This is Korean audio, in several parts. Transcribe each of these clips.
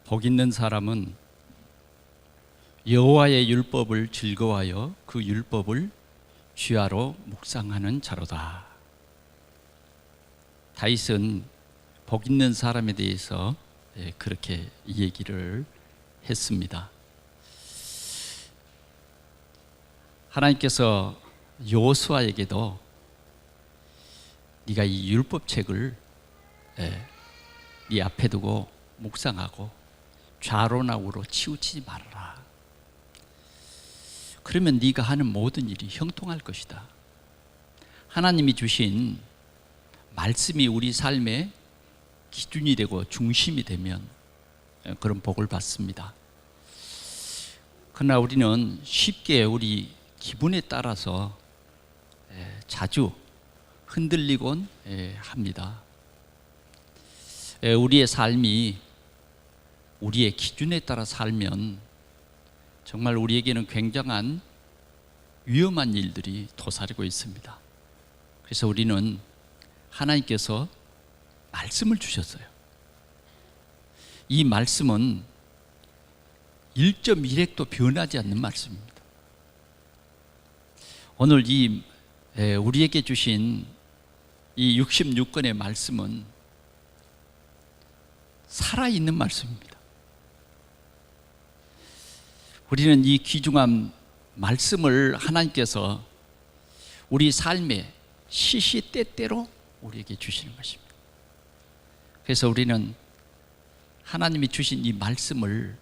복 있는 사람은 여호와의 율법을 즐거워하여 그 율법을 주야로 묵상하는 자로다. 다윗은 복 있는 사람에 대해서 그렇게 얘기를 했습니다. 하나님께서 여호수아에게도 네가 이 율법책을 네 앞에 두고 묵상하고 좌로나 우로 치우치지 말아라. 그러면 네가 하는 모든 일이 형통할 것이다. 하나님이 주신 말씀이 우리 삶의 기준이 되고 중심이 되면 그런 복을 받습니다. 그러나 우리는 쉽게 우리 기분에 따라서 자주 흔들리곤 합니다. 우리의 삶이 우리의 기준에 따라 살면 정말 우리에게는 굉장한 위험한 일들이 도사리고 있습니다. 그래서 우리는 하나님께서 말씀을 주셨어요. 이 말씀은 1.1핵도 변하지 않는 말씀입니다. 오늘 우리에게 주신 이 66권의 말씀은 살아있는 말씀입니다. 우리는 이 귀중한 말씀을 하나님께서 우리 삶의 시시때때로 우리에게 주시는 것입니다. 그래서 우리는 하나님이 주신 이 말씀을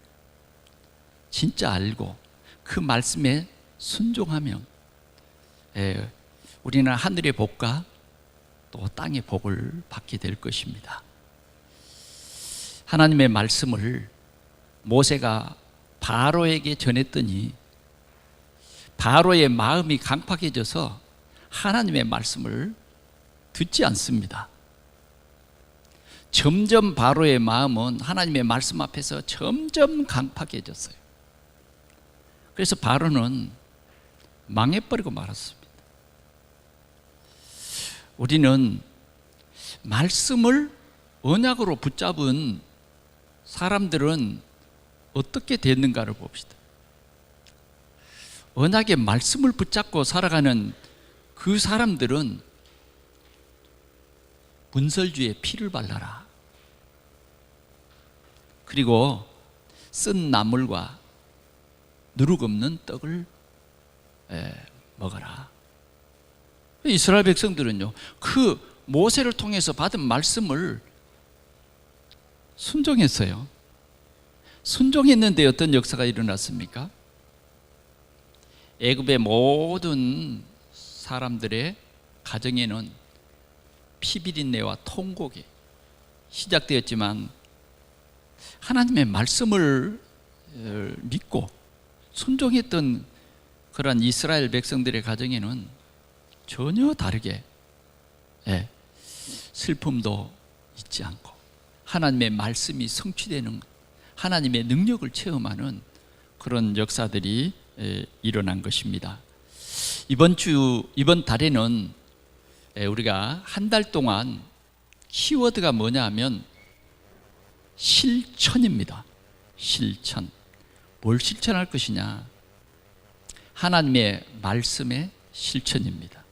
진짜 알고 그 말씀에 순종하면 우리는 하늘의 복과 또 땅의 복을 받게 될 것입니다. 하나님의 말씀을 모세가 바로에게 전했더니 바로의 마음이 강팍해져서 하나님의 말씀을 듣지 않습니다. 점점 바로의 마음은 하나님의 말씀 앞에서 점점 강팍해졌어요. 그래서 바로는 망해버리고 말았습니다. 우리는 말씀을 언약으로 붙잡은 사람들은 어떻게 됐는가를 봅시다. 언약의 말씀을 붙잡고 살아가는 그 사람들은 문설주에 피를 발라라. 그리고 쓴 나물과 누룩 없는 떡을 먹어라. 이스라엘 백성들은요, 그 모세를 통해서 받은 말씀을 순종했어요. 순종했는데 어떤 역사가 일어났습니까? 애굽의 모든 사람들의 가정에는 피비린내와 통곡이 시작되었지만 하나님의 말씀을 믿고 순종했던 그러한 이스라엘 백성들의 가정에는 전혀 다르게 슬픔도 있지 않고 하나님의 말씀이 성취되는, 하나님의 능력을 체험하는 그런 역사들이 일어난 것입니다. 이번 달에는 우리가 한 달 동안 키워드가 뭐냐 하면 실천입니다. 실천. 뭘 실천할 것이냐? 하나님의 말씀의 실천입니다.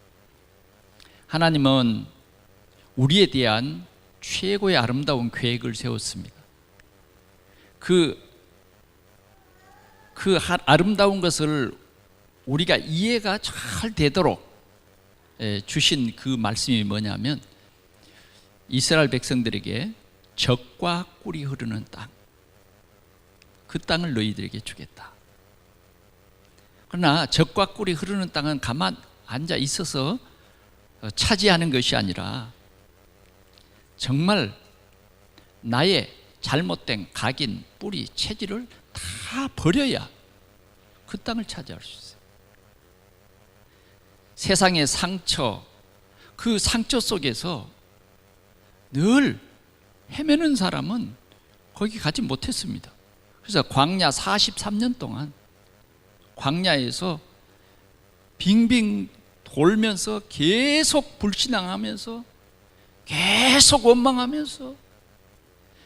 하나님은 우리에 대한 최고의 아름다운 계획을 세웠습니다. 그 아름다운 것을 우리가 이해가 잘 되도록 주신 그 말씀이 뭐냐면 이스라엘 백성들에게 젖과 꿀이 흐르는 땅, 그 땅을 너희들에게 주겠다. 그러나 젖과 꿀이 흐르는 땅은 가만 앉아 있어서 차지하는 것이 아니라 정말 나의 잘못된 각인, 뿌리, 체질을 다 버려야 그 땅을 차지할 수 있어요. 세상의 상처, 그 상처 속에서 늘 헤매는 사람은 거기 가지 못했습니다. 그래서 광야 43년 동안 광야에서 빙빙 돌면서 계속 불신앙하면서 계속 원망하면서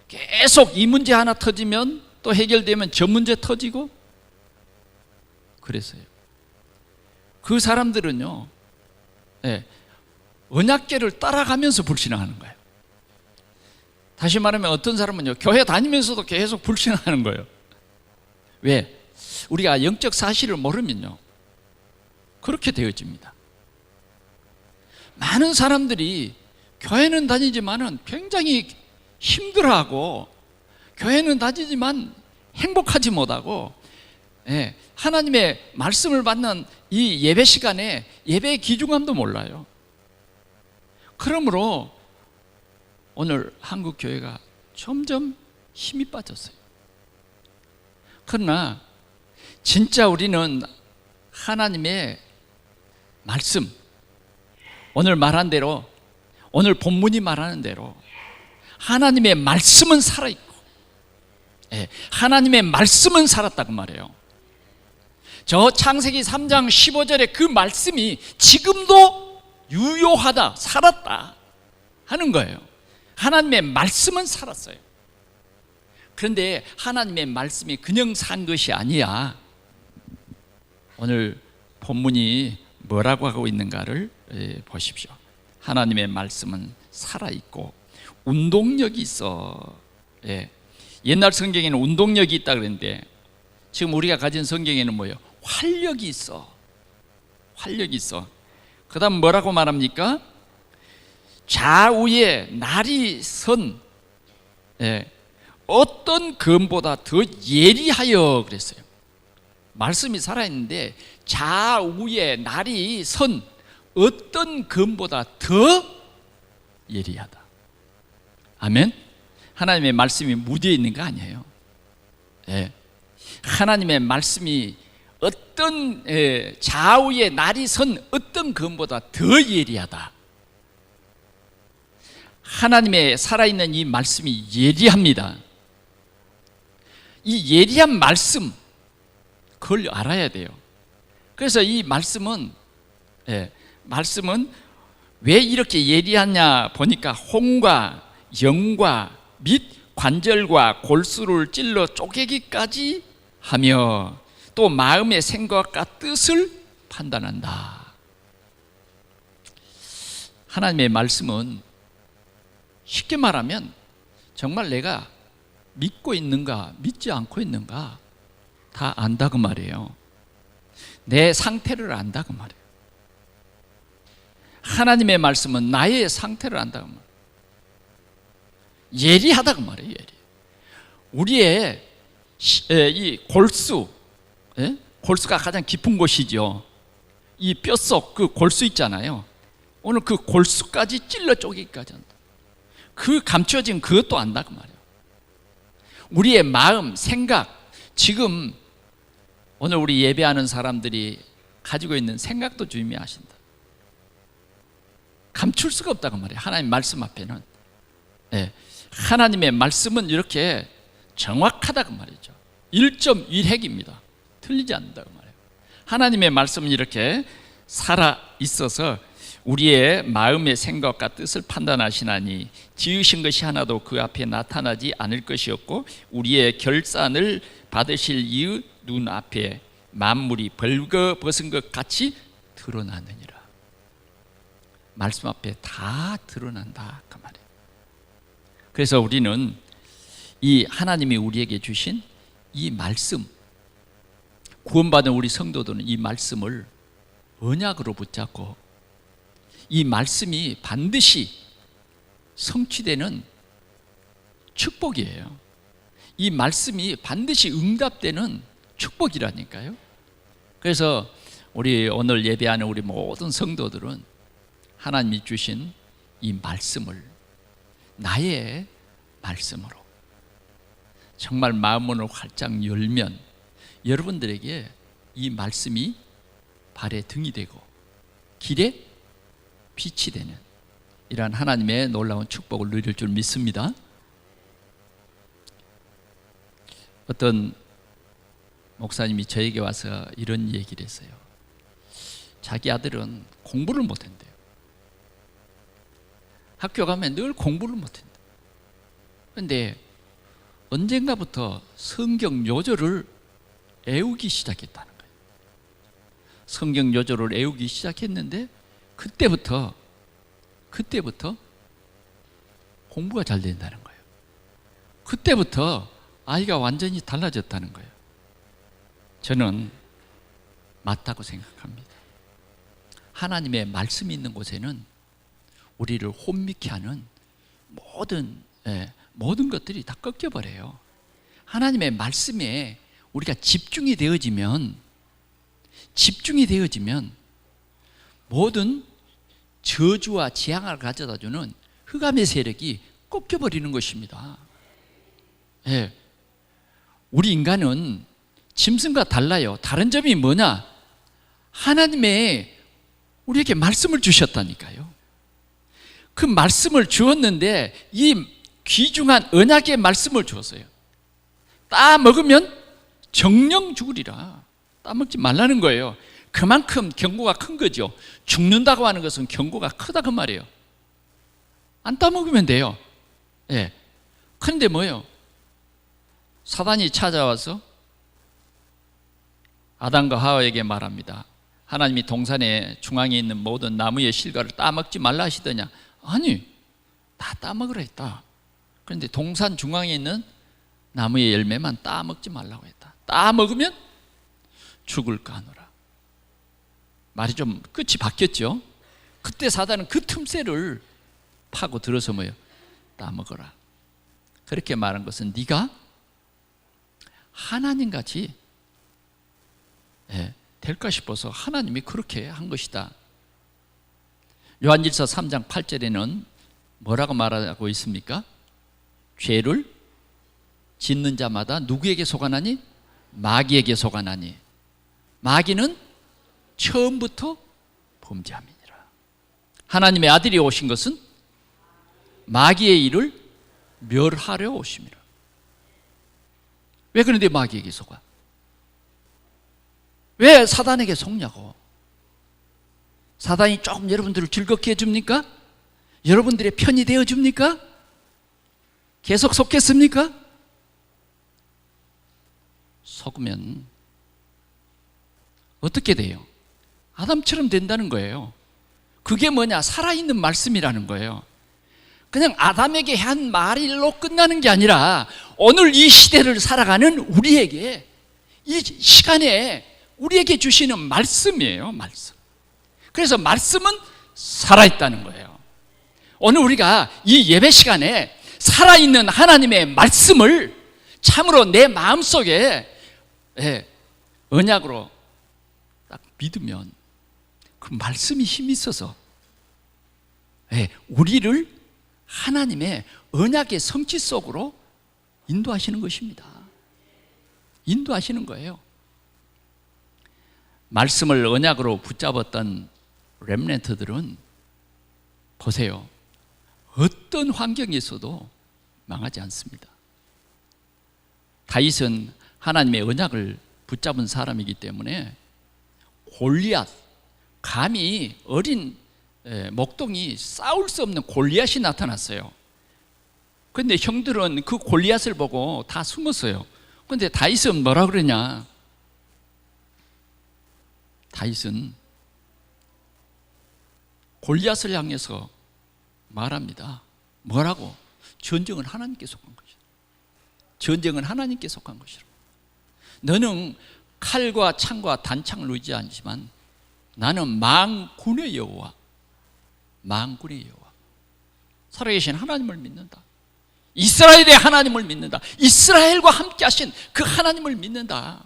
계속 이 문제 하나 터지면 또 해결되면 저 문제 터지고 그랬어요. 그 사람들은요, 예, 언약궤를 따라가면서 불신앙하는 거예요. 다시 말하면 어떤 사람은요, 교회 다니면서도 계속 불신앙하는 거예요. 왜? 우리가 영적 사실을 모르면요, 그렇게 되어집니다. 많은 사람들이 교회는 다니지만은 굉장히 힘들어하고, 교회는 다니지만 행복하지 못하고, 예, 하나님의 말씀을 받는 이 예배 시간에 예배의 귀중함도 몰라요. 그러므로 오늘 한국 교회가 점점 힘이 빠졌어요. 그러나 진짜 우리는 하나님의 말씀, 오늘 말한 대로, 오늘 본문이 말하는 대로 하나님의 말씀은 살아있고, 하나님의 말씀은 살았다고 말해요. 저 창세기 3장 15절에 그 말씀이 지금도 유효하다, 살았다 하는 거예요. 하나님의 말씀은 살았어요. 그런데 하나님의 말씀이 그냥 산 것이 아니야. 오늘 본문이 뭐라고 하고 있는가를 보십시오. 하나님의 말씀은 살아있고 운동력이 있어. 옛날 성경에는 운동력이 있다 그랬는데 지금 우리가 가진 성경에는 뭐예요? 활력이 있어. 활력이 있어. 그 다음 뭐라고 말합니까? 좌우에 날이 선 어떤 검보다 더 예리하여 그랬어요. 말씀이 살아있는데 좌우에 날이 선 어떤 검보다 더 예리하다. 아멘. 하나님의 말씀이 무디에 있는 거 아니에요. 하나님의 말씀이 어떤 좌우에 날이 선 어떤 검보다 더 예리하다. 하나님의 살아있는 이 말씀이 예리합니다. 이 예리한 말씀, 그걸 알아야 돼요. 그래서 이 말씀은 왜 이렇게 예리하냐 보니까 혼과 영과 및 관절과 골수를 찔러 쪼개기까지 하며 또 마음의 생각과 뜻을 판단한다. 하나님의 말씀은 쉽게 말하면 정말 내가 믿고 있는가 믿지 않고 있는가 다 안다 그 말이에요. 내 상태를 안다 그 말이에요. 하나님의 말씀은 나의 상태를 안다 그 말이에요. 예리하다 그 말이에요. 예리. 우리의 이 골수가 가장 깊은 곳이죠. 이 뼛속 그 골수 있잖아요. 오늘 그 골수까지 찔러 쪼개기까지 한다. 그 감춰진 그것도 안다 그 말이에요. 우리의 마음, 생각, 지금 오늘 우리 예배하는 사람들이 가지고 있는 생각도 주님이 아신다. 감출 수가 없다 그 말이에요. 하나님 말씀 앞에는. 하나님의 말씀은 이렇게 정확하다 그 말이죠. 1.1핵입니다. 틀리지 않는다 그 말이에요. 하나님의 말씀은 이렇게 살아 있어서 우리의 마음의 생각과 뜻을 판단하시나니 지으신 것이 하나도 그 앞에 나타나지 않을 것이었고 우리의 결산을 받으실 이의 눈 앞에 만물이 벌거벗은 것 같이 드러나느니라. 말씀 앞에 다 드러난다 그 말이에요. 그래서 우리는 이 하나님이 우리에게 주신 이 말씀, 구원받은 우리 성도들은 이 말씀을 언약으로 붙잡고 이 말씀이 반드시 성취되는 축복이에요. 이 말씀이 반드시 응답되는 축복이라니까요. 그래서 우리 오늘 예배하는 우리 모든 성도들은 하나님이 주신 이 말씀을 나의 말씀으로 정말 마음문을 활짝 열면 여러분들에게 이 말씀이 발의 등이 되고 길에 빛이 되는 이러한 하나님의 놀라운 축복을 누릴 줄 믿습니다. 어떤 목사님이 저에게 와서 이런 얘기를 했어요. 자기 아들은 공부를 못한대요. 학교 가면 늘 공부를 못한대요. 그런데 언젠가부터 성경 요절을 애우기 시작했다는 거예요. 성경 요절을 애우기 시작했는데 그때부터 공부가 잘 된다는 거예요. 그때부터 아이가 완전히 달라졌다는 거예요. 저는 맞다고 생각합니다. 하나님의 말씀이 있는 곳에는 우리를 혼미케 하는 모든 것들이 다 꺾여버려요. 하나님의 말씀에 우리가 집중이 되어지면 모든 저주와 재앙을 가져다주는 흑암의 세력이 꺾여버리는 것입니다. 예. 우리 인간은 짐승과 달라요. 다른 점이 뭐냐? 하나님의 우리에게 말씀을 주셨다니까요. 그 말씀을 주었는데 이 귀중한 언약의 말씀을 주었어요. 따 먹으면 정령 죽으리라. 따 먹지 말라는 거예요. 그만큼 경고가 큰 거죠. 죽는다고 하는 것은 경고가 크다 그 말이에요. 안 따먹으면 돼요. 예. 그런데 뭐예요? 사단이 찾아와서 아담과 하와에게 말합니다. 하나님이 동산의 중앙에 있는 모든 나무의 실과를 따먹지 말라 하시더냐? 아니, 다 따먹으라 했다. 그런데 동산 중앙에 있는 나무의 열매만 따먹지 말라고 했다. 따먹으면 죽을까 하노라. 말이 좀 끝이 바뀌었죠. 그때 사단은 그 틈새를 파고 들어서 뭐예요? 따먹어라. 그렇게 말한 것은 네가 하나님같이 될까 싶어서 하나님이 그렇게 한 것이다. 요한일서 3장 8절에는 뭐라고 말하고 있습니까? 죄를 짓는 자마다 누구에게 속아나니? 마귀에게 속아나니. 마귀는 처음부터 범죄함이니라. 하나님의 아들이 오신 것은 마귀의 일을 멸하려 오심이라. 왜 그런데 마귀에게 속아? 왜 사단에게 속냐고? 사단이 조금 여러분들을 즐겁게 해줍니까? 여러분들의 편이 되어줍니까? 계속 속겠습니까? 속으면 어떻게 돼요? 아담처럼 된다는 거예요. 그게 뭐냐? 살아있는 말씀이라는 거예요. 그냥 아담에게 한 말로 끝나는 게 아니라 오늘 이 시대를 살아가는 우리에게, 이 시간에 우리에게 주시는 말씀이에요. 말씀. 그래서 말씀은 살아있다는 거예요. 오늘 우리가 이 예배 시간에 살아있는 하나님의 말씀을 참으로 내 마음속에 언약으로 딱 믿으면 그 말씀이 힘이 있어서 우리를 하나님의 언약의 성취 속으로 인도하시는 것입니다. 인도하시는 거예요. 말씀을 언약으로 붙잡았던 렘넌트들은 보세요. 어떤 환경에서도 망하지 않습니다. 다윗은 하나님의 언약을 붙잡은 사람이기 때문에 골리앗, 감히 어린 목동이 싸울 수 없는 골리앗이 나타났어요. 그런데 형들은 그 골리앗을 보고 다 숨었어요. 그런데 다윗은 뭐라 그러냐? 다윗은 골리앗을 향해서 말합니다. 뭐라고? 전쟁은 하나님께 속한 것이다. 전쟁은 하나님께 속한 것이다. 너는 칼과 창과 단창을 의지하지만 나는 만군의 여호와, 만군의 여호와, 살아계신 하나님을 믿는다. 이스라엘의 하나님을 믿는다. 이스라엘과 함께 하신 그 하나님을 믿는다.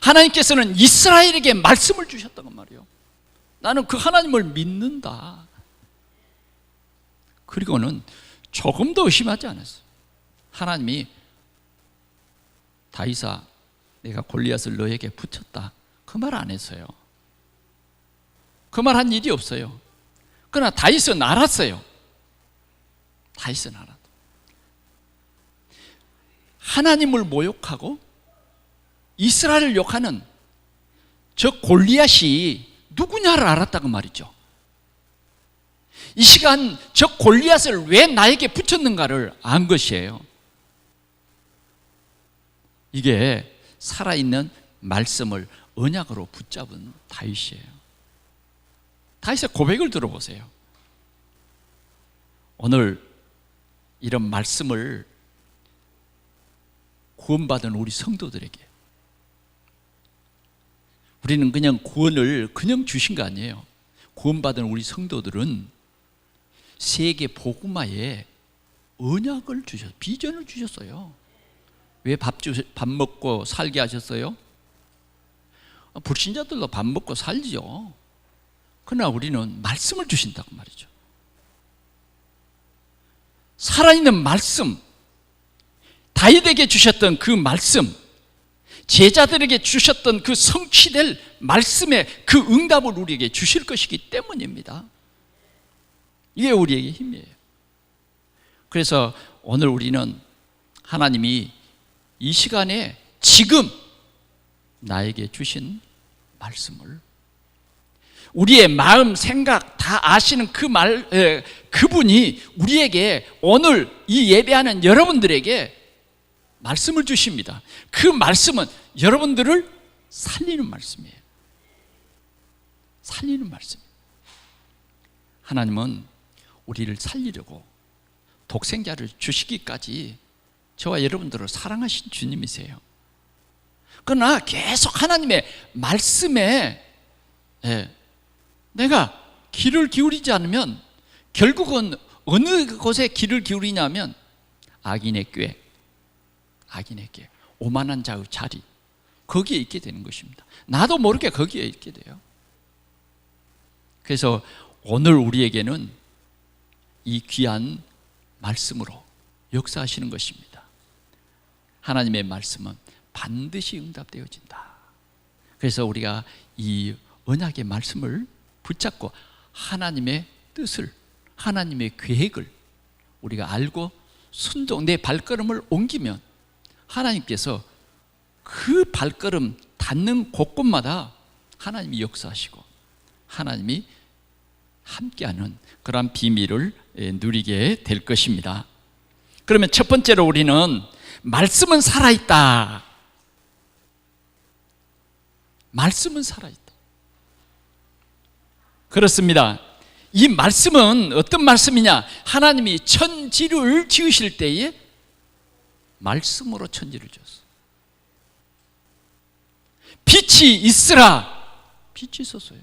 하나님께서는 이스라엘에게 말씀을 주셨다고 말이에요. 나는 그 하나님을 믿는다. 그리고는 조금도 의심하지 않았어요. 하나님이 다윗아, 내가 골리앗을 너에게 붙였다, 그 말 안 했어요. 그 말 한 일이 없어요. 그러나 다윗은 알았어요. 다윗은 알았다. 하나님을 모욕하고 이스라엘을 욕하는 저 골리앗이 누구냐를 알았다고 말이죠. 이 시간 저 골리앗을 왜 나에게 붙였는가를 안 것이에요. 이게 살아있는 말씀을 언약으로 붙잡은 다윗이에요. 다윗의 고백을 들어보세요. 오늘 이런 말씀을 구원받은 우리 성도들에게, 우리는 그냥 구원을 그냥 주신 거 아니에요. 구원받은 우리 성도들은 세계 복음화에 언약을 주셨어요. 비전을 주셨어요. 왜 밥 먹고 살게 하셨어요? 불신자들도 밥 먹고 살지요. 그러나 우리는 말씀을 주신다고 말이죠. 살아있는 말씀, 다윗에게 주셨던 그 말씀, 제자들에게 주셨던 그 성취될 말씀의 그 응답을 우리에게 주실 것이기 때문입니다. 이게 우리에게 힘이에요. 그래서 오늘 우리는 하나님이 이 시간에 지금 나에게 주신 말씀을, 우리의 마음, 생각 다 아시는 그분이 우리에게 오늘 이 예배하는 여러분들에게 말씀을 주십니다. 그 말씀은 여러분들을 살리는 말씀이에요. 살리는 말씀. 하나님은 우리를 살리려고 독생자를 주시기까지 저와 여러분들을 사랑하신 주님이세요. 그러나 계속 하나님의 말씀에 내가 귀를 기울이지 않으면 결국은 어느 곳에 귀를 기울이냐면 악인의 꾀, 오만한 자의 자리, 거기에 있게 되는 것입니다. 나도 모르게 거기에 있게 돼요. 그래서 오늘 우리에게는 이 귀한 말씀으로 역사하시는 것입니다. 하나님의 말씀은 반드시 응답되어진다. 그래서 우리가 이 언약의 말씀을 붙잡고 하나님의 뜻을, 하나님의 계획을 우리가 알고 순종, 내 발걸음을 옮기면 하나님께서 그 발걸음 닿는 곳곳마다 하나님이 역사하시고 하나님이 함께하는 그런 비밀을 누리게 될 것입니다. 그러면 첫 번째로 우리는 말씀은 살아있다. 말씀은 살아있다. 그렇습니다. 이 말씀은 어떤 말씀이냐? 하나님이 천지를 지으실 때에 말씀으로 천지를 지었어. 빛이 있으라, 빛이 있었어요.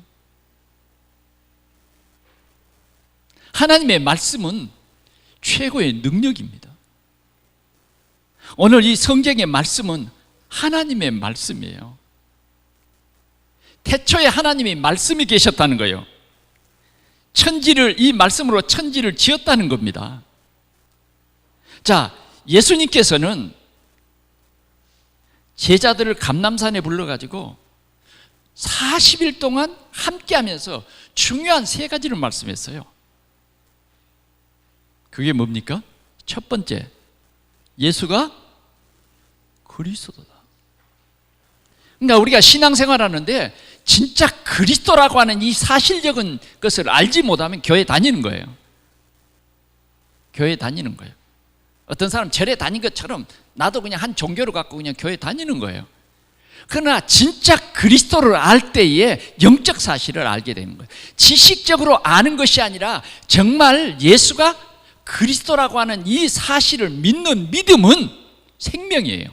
하나님의 말씀은 최고의 능력입니다. 오늘 이 성경의 말씀은 하나님의 말씀이에요. 태초에 하나님이 말씀이 계셨다는 거예요. 이 말씀으로 천지를 지었다는 겁니다. 자, 예수님께서는 제자들을 감람산에 불러가지고 40일 동안 함께 하면서 중요한 3가지를 말씀했어요. 그게 뭡니까? 첫 번째, 예수가 그리스도다. 그러니까 우리가 신앙생활 하는데 진짜 그리스도라고 하는 이 사실적인 것을 알지 못하면 교회 다니는 거예요. 교회 다니는 거예요. 어떤 사람 절에 다닌 것처럼 나도 그냥 한 종교를 갖고 그냥 교회 다니는 거예요. 그러나 진짜 그리스도를 알 때에 영적 사실을 알게 되는 거예요. 지식적으로 아는 것이 아니라 정말 예수가 그리스도라고 하는 이 사실을 믿는 믿음은 생명이에요.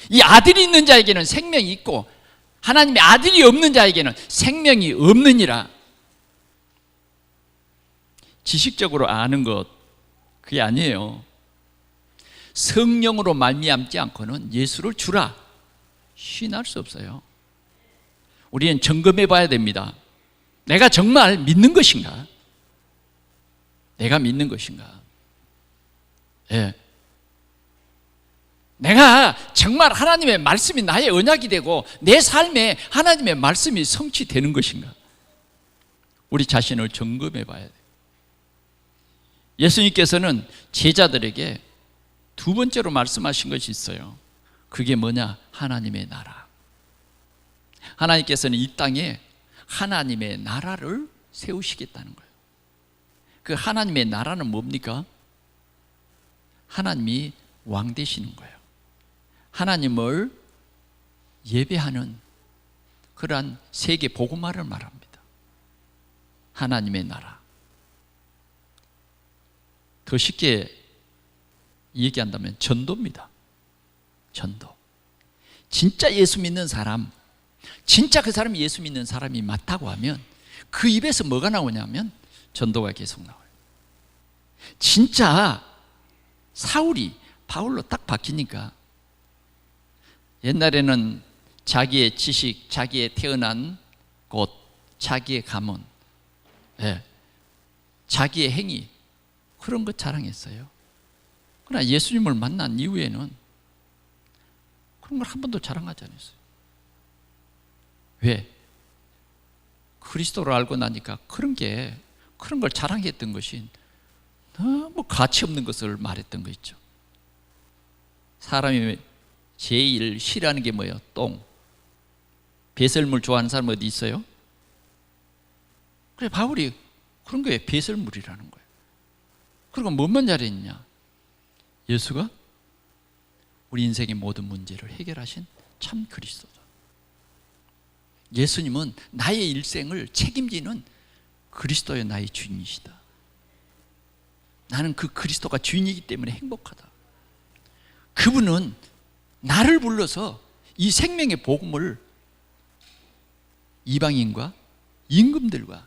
이 아들이 있는 자에게는 생명이 있고 하나님의 아들이 없는 자에게는 생명이 없느니라. 지식적으로 아는 것, 그게 아니에요. 성령으로 말미암지 않고는 예수를 주라 시인할 수 없어요. 우리는 점검해 봐야 됩니다. 내가 정말 믿는 것인가? 내가 믿는 것인가? 예. 내가 정말 하나님의 말씀이 나의 언약이 되고 내 삶에 하나님의 말씀이 성취되는 것인가? 우리 자신을 점검해 봐야 돼요. 예수님께서는 제자들에게 두 번째로 말씀하신 것이 있어요. 그게 뭐냐? 하나님의 나라. 하나님께서는 이 땅에 하나님의 나라를 세우시겠다는 거예요. 그 하나님의 나라는 뭡니까? 하나님이 왕 되시는 거예요. 하나님을 예배하는 그러한 세계 복음화를 말합니다. 하나님의 나라. 더 쉽게 얘기한다면 전도입니다. 전도. 진짜 예수 믿는 사람, 진짜 그 사람이 예수 믿는 사람이 맞다고 하면 그 입에서 뭐가 나오냐면 전도가 계속 나와요. 진짜 사울이 바울로 딱 바뀌니까 옛날에는 자기의 지식, 자기의 태어난 곳, 자기의 가문, 자기의 행위 그런 것 자랑했어요. 그러나 예수님을 만난 이후에는 그런 걸 한 번도 자랑하지 않았어요. 왜? 그리스도를 알고 나니까 그런 걸 자랑했던 것이 너무 가치 없는 것을 말했던 거 있죠. 사람이 제일 싫어하는 게 뭐예요? 똥. 배설물 좋아하는 사람 어디 있어요? 그래, 바울이 그런 거에 배설물이라는 거예요. 그리고 뭐만 잘했냐? 예수가 우리 인생의 모든 문제를 해결하신 참 그리스도다. 예수님은 나의 일생을 책임지는 그리스도의 나의 주인이시다. 나는 그 그리스도가 주인이기 때문에 행복하다. 그분은 나를 불러서 이 생명의 복음을 이방인과 임금들과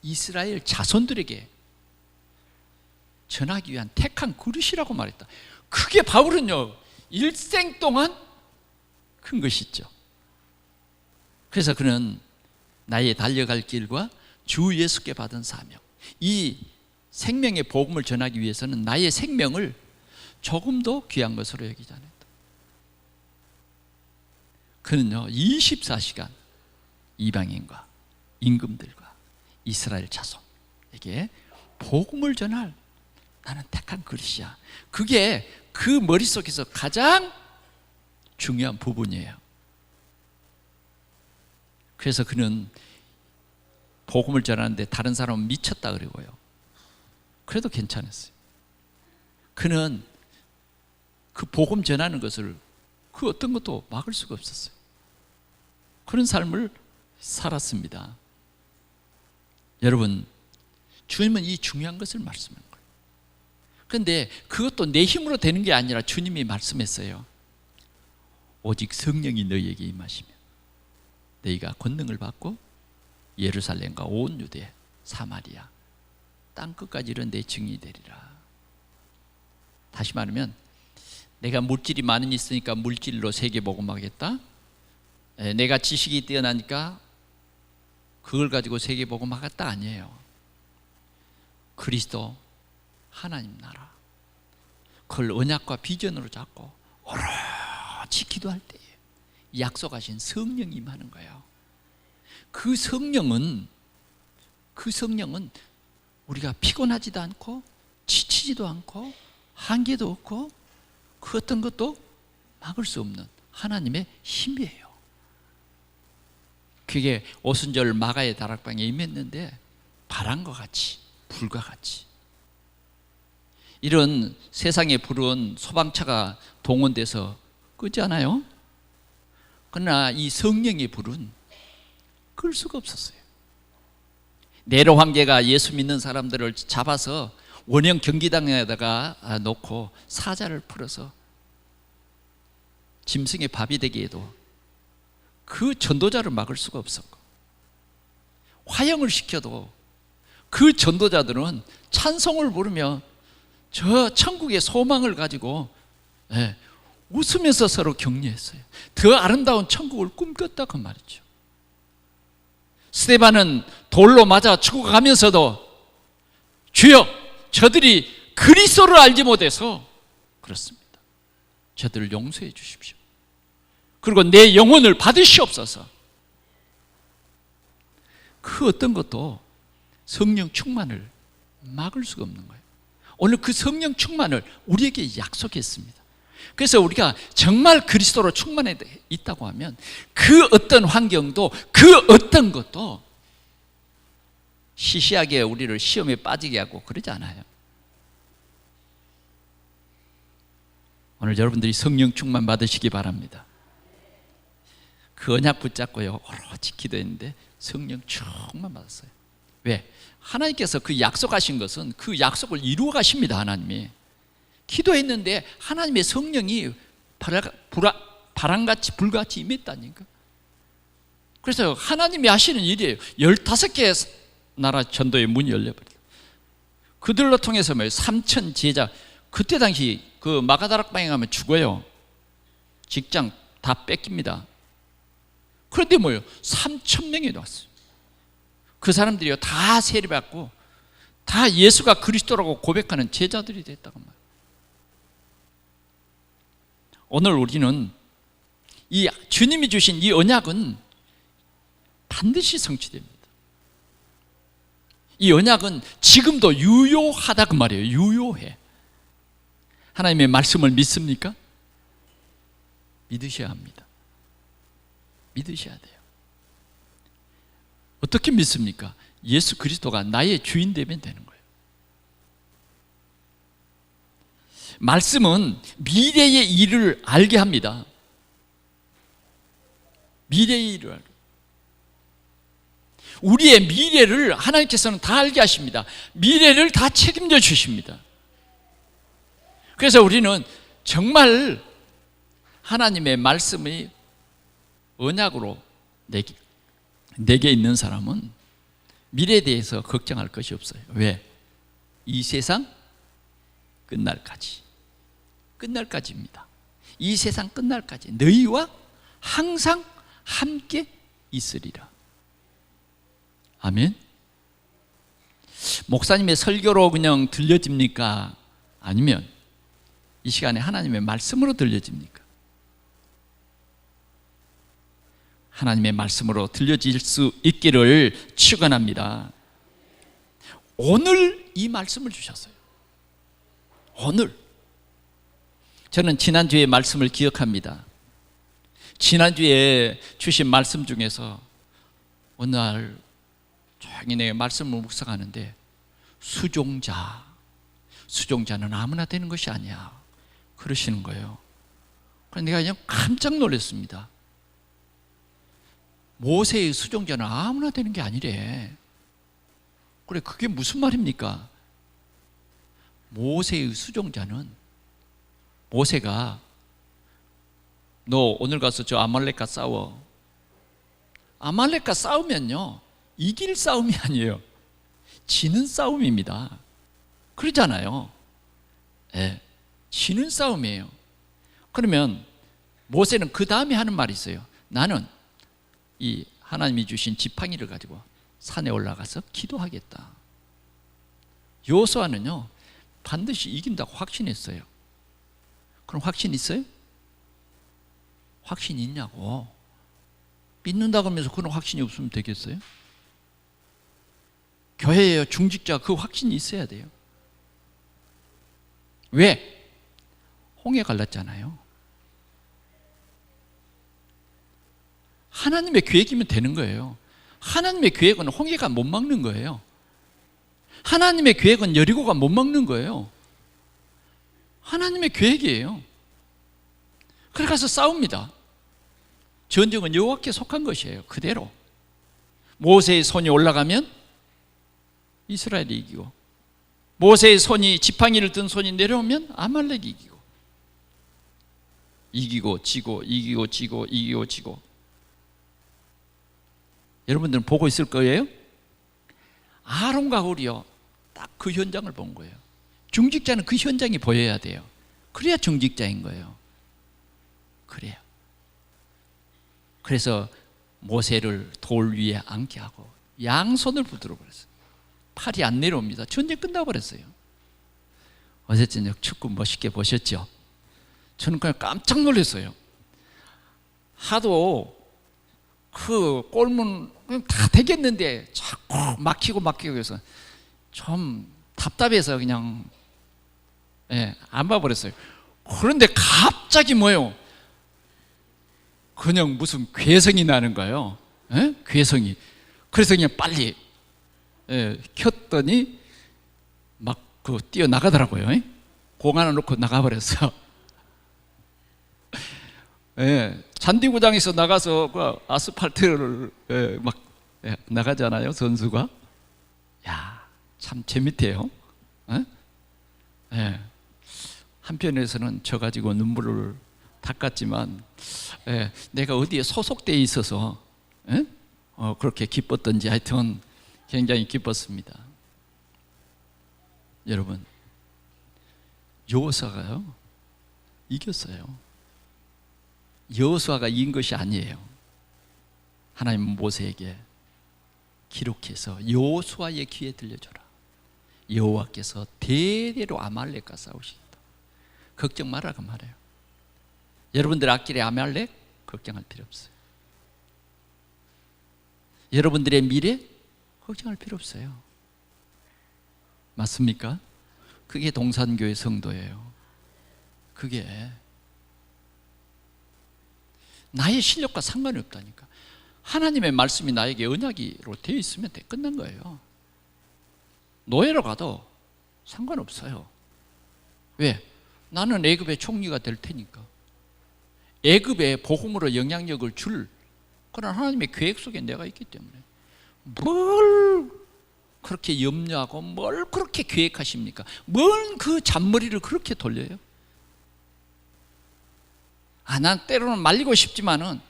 이스라엘 자손들에게 전하기 위한 택한 그릇이라고 말했다. 그게 바울은요, 일생 동안 큰 것이 있죠. 그래서 그는 나의 달려갈 길과 주 예수께 받은 사명, 이 생명의 복음을 전하기 위해서는 나의 생명을 조금도 귀한 것으로 여기지 않았다. 그는요 24시간 이방인과 임금들과 이스라엘 자손에게 복음을 전할 나는 택한 그릇이야. 그게 그 머릿속에서 가장 중요한 부분이에요. 그래서 그는 복음을 전하는데 다른 사람은 미쳤다 그러고요. 그래도 괜찮았어요. 그는 그 복음 전하는 것을 그 어떤 것도 막을 수가 없었어요. 그런 삶을 살았습니다. 여러분, 주님은 이 중요한 것을 말씀하는 거예요. 그런데 그것도 내 힘으로 되는 게 아니라 주님이 말씀했어요. 오직 성령이 너희에게 임하시면 너희가 권능을 받고 예루살렘과 온 유대, 사마리아, 땅끝까지 이런 내 증인이 되리라. 다시 말하면 내가 물질이 많이 있으니까 물질로 세계 복음하겠다. 내가 지식이 뛰어나니까 그걸 가지고 세계 복음하겠다 아니에요. 그리스도 하나님 나라, 그걸 언약과 비전으로 잡고 오로지 기도할 때에 약속하신 성령이 임하는 거예요. 그 성령은 우리가 피곤하지도 않고 지치지도 않고 한계도 없고 그 어떤 것도 막을 수 없는 하나님의 힘이에요. 그게 오순절 마가의 다락방에 임했는데 바람과 같이 불과 같이 이런 세상에 불은 소방차가 동원돼서 끄지 않아요? 그러나 이 성령의 불은 끌 수가 없었어요. 네로 황제가 예수 믿는 사람들을 잡아서 원형 경기당에다가 놓고 사자를 풀어서 짐승의 밥이 되게 해도 그 전도자를 막을 수가 없었고, 화형을 시켜도 그 전도자들은 찬송을 부르며 저 천국의 소망을 가지고 웃으면서 서로 격려했어요. 더 아름다운 천국을 꿈꿨다 그 말이죠. 스데반은 돌로 맞아 죽어가면서도 주여 저들이 그리스도를 알지 못해서 그렇습니다. 저들을 용서해 주십시오. 그리고 내 영혼을 받으시옵소서. 그 어떤 것도 성령 충만을 막을 수가 없는 거예요. 오늘 그 성령 충만을 우리에게 약속했습니다. 그래서 우리가 정말 그리스도로 충만해 있다고 하면 그 어떤 환경도 그 어떤 것도 시시하게 우리를 시험에 빠지게 하고 그러지 않아요. 오늘 여러분들이 성령 충만 받으시기 바랍니다. 그 언약 붙잡고요 오로지 기도했는데 성령 충만 받았어요. 왜? 하나님께서 그 약속하신 것은 그 약속을 이루어 가십니다. 하나님이 기도했는데 하나님의 성령이 바람같이 불같이 임했다니까. 그래서 하나님이 하시는 일이에요. 15개의 나라 전도의 문이 열려버렸어요. 그들로 통해서 3천 제자, 그때 당시 그 마가다락방에 가면 죽어요. 직장 다 뺏깁니다. 그런데 3천 명이 왔어요. 그 사람들이요 다 세례받고 다 예수가 그리스도라고 고백하는 제자들이 됐다고 말이에요. 오늘 우리는 이 주님이 주신 이 언약은 반드시 성취됩니다. 이 언약은 지금도 유효하다 그 말이에요. 유효해. 하나님의 말씀을 믿습니까? 믿으셔야 합니다. 믿으셔야 돼요. 어떻게 믿습니까? 예수 그리스도가 나의 주인 되면 되는 거예요. 말씀은 미래의 일을 알게 합니다. 미래의 일을 알게. 우리의 미래를 하나님께서는 다 알게 하십니다. 미래를 다 책임져 주십니다. 그래서 우리는 정말 하나님의 말씀이 언약으로 내게 있는 사람은 미래에 대해서 걱정할 것이 없어요. 왜? 이 세상 끝날까지입니다. 이 세상 끝날까지 너희와 항상 함께 있으리라. 아멘. 목사님의 설교로 그냥 들려집니까? 아니면 이 시간에 하나님의 말씀으로 들려집니까? 하나님의 말씀으로 들려질 수 있기를 축원합니다. 오늘 이 말씀을 주셨어요. 오늘. 저는 지난주에 말씀을 기억합니다. 지난주에 주신 말씀 중에서 어느 날 조용히 내 말씀을 묵상하는데 수종자는 아무나 되는 것이 아니야 그러시는 거예요. 그래서 내가 그냥 깜짝 놀랐습니다. 모세의 수종자는 아무나 되는 게 아니래. 그래, 그게 무슨 말입니까? 모세의 수종자는 모세가 너 오늘 가서 저 아말렉과 싸워. 아말렉과 싸우면요 이길 싸움이 아니에요. 지는 싸움입니다. 그러잖아요. 네, 지는 싸움이에요. 그러면 모세는 그 다음에 하는 말이 있어요. 나는 이 하나님이 주신 지팡이를 가지고 산에 올라가서 기도하겠다. 여호수아는요 반드시 이긴다고 확신했어요. 그럼 확신 있어요? 확신 있냐고. 믿는다고 하면서 그런 확신이 없으면 되겠어요? 교회의 중직자 그 확신이 있어야 돼요. 왜? 홍해 갈랐잖아요. 하나님의 계획이면 되는 거예요. 하나님의 계획은 홍해가 못 막는 거예요. 하나님의 계획은 여리고가 못 막는 거예요. 하나님의 계획이에요. 그래 가서 싸웁니다. 전쟁은 여호와께 속한 것이에요. 그대로 모세의 손이 올라가면 이스라엘이 이기고, 모세의 손이 지팡이를 든 손이 내려오면 아말렉이 이기고 지고. 여러분들은 보고 있을 거예요. 아론과 홀이요 딱 그 현장을 본 거예요. 중직자는 그 현장이 보여야 돼요. 그래야 중직자인 거예요. 그래요. 그래서 모세를 돌 위에 앉게 하고 양손을 붙들어 버렸어요. 팔이 안 내려옵니다. 전쟁 끝나버렸어요. 어제 저녁 축구 멋있게 보셨죠? 저는 그냥 깜짝 놀랐어요. 하도 그 골문 다 되겠는데 자꾸 막히고 해서 좀 답답해서 그냥 안 봐버렸어요. 그런데 갑자기 뭐예요? 그냥 무슨 괴성이 나는 거예요. 괴성이. 그래서 그냥 빨리 켰더니 막 그 뛰어나가더라고요. 공 하나 놓고 나가버렸어. 예, 잔디구장에서 나가서 그 아스팔트를 막 나가잖아요, 선수가. 야, 참 재밌대요. 예? 예. 한편에서는 저 가지고 눈물을 닦았지만, 내가 어디에 소속되어 있어서 그렇게 기뻤던지 하여튼 굉장히 기뻤습니다. 여러분, 여호수아가요 이겼어요. 여호수아가 이긴 것이 아니에요. 하나님은 모세에게 기록해서 여호수아의 귀에 들려줘라. 여호와께서 대대로 아말렉과 싸우시겠다. 걱정 말라고 말해요. 여러분들 앞길에 아말렉 걱정할 필요 없어요. 여러분들의 미래 걱정할 필요 없어요. 맞습니까? 그게 동산교회 성도예요. 그게 나의 실력과 상관이 없다니까. 하나님의 말씀이 나에게 언약으로 되어 있으면 끝난 거예요. 노예로 가도 상관없어요. 왜? 나는 애굽의 총리가 될 테니까. 애굽의 복음으로 영향력을 줄 그런 하나님의 계획 속에 내가 있기 때문에 뭘 그렇게 염려하고 뭘 그렇게 계획하십니까? 뭘 그 잔머리를 그렇게 돌려요? 난 때로는 말리고 싶지만은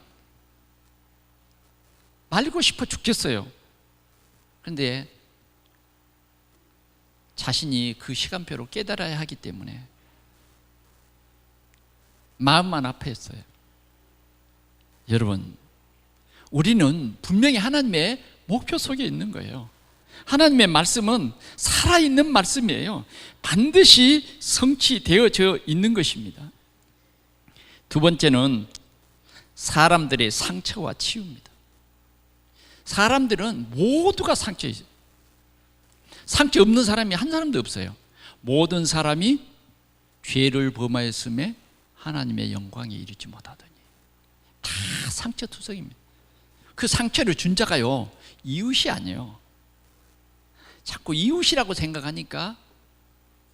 말리고 싶어 죽겠어요. 그런데 자신이 그 시간표를 깨달아야 하기 때문에 마음만 아파했어요. 여러분, 우리는 분명히 하나님의 목표 속에 있는 거예요. 하나님의 말씀은 살아있는 말씀이에요. 반드시 성취되어져 있는 것입니다. 두 번째는 사람들의 상처와 치유입니다. 사람들은 모두가 상처 있어요. 상처 없는 사람이 한 사람도 없어요. 모든 사람이 죄를 범하였음에 하나님의 영광에 이르지 못하더니. 다 상처투성입니다. 그 상처를 준 자가요 이웃이 아니에요. 자꾸 이웃이라고 생각하니까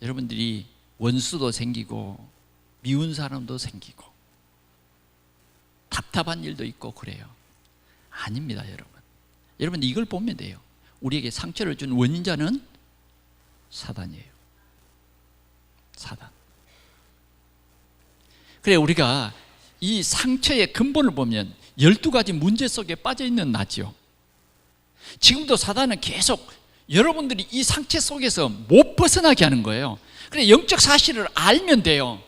여러분들이 원수도 생기고 미운 사람도 생기고 답답한 일도 있고 그래요. 아닙니다, 여러분. 여러분 이걸 보면 돼요. 우리에게 상처를 준 원인자는 사단이에요. 사단. 그래, 우리가 이 상처의 근본을 보면 12가지 문제 속에 빠져 있는 나지요. 지금도 사단은 계속 여러분들이 이 상처 속에서 못 벗어나게 하는 거예요. 그래, 영적 사실을 알면 돼요.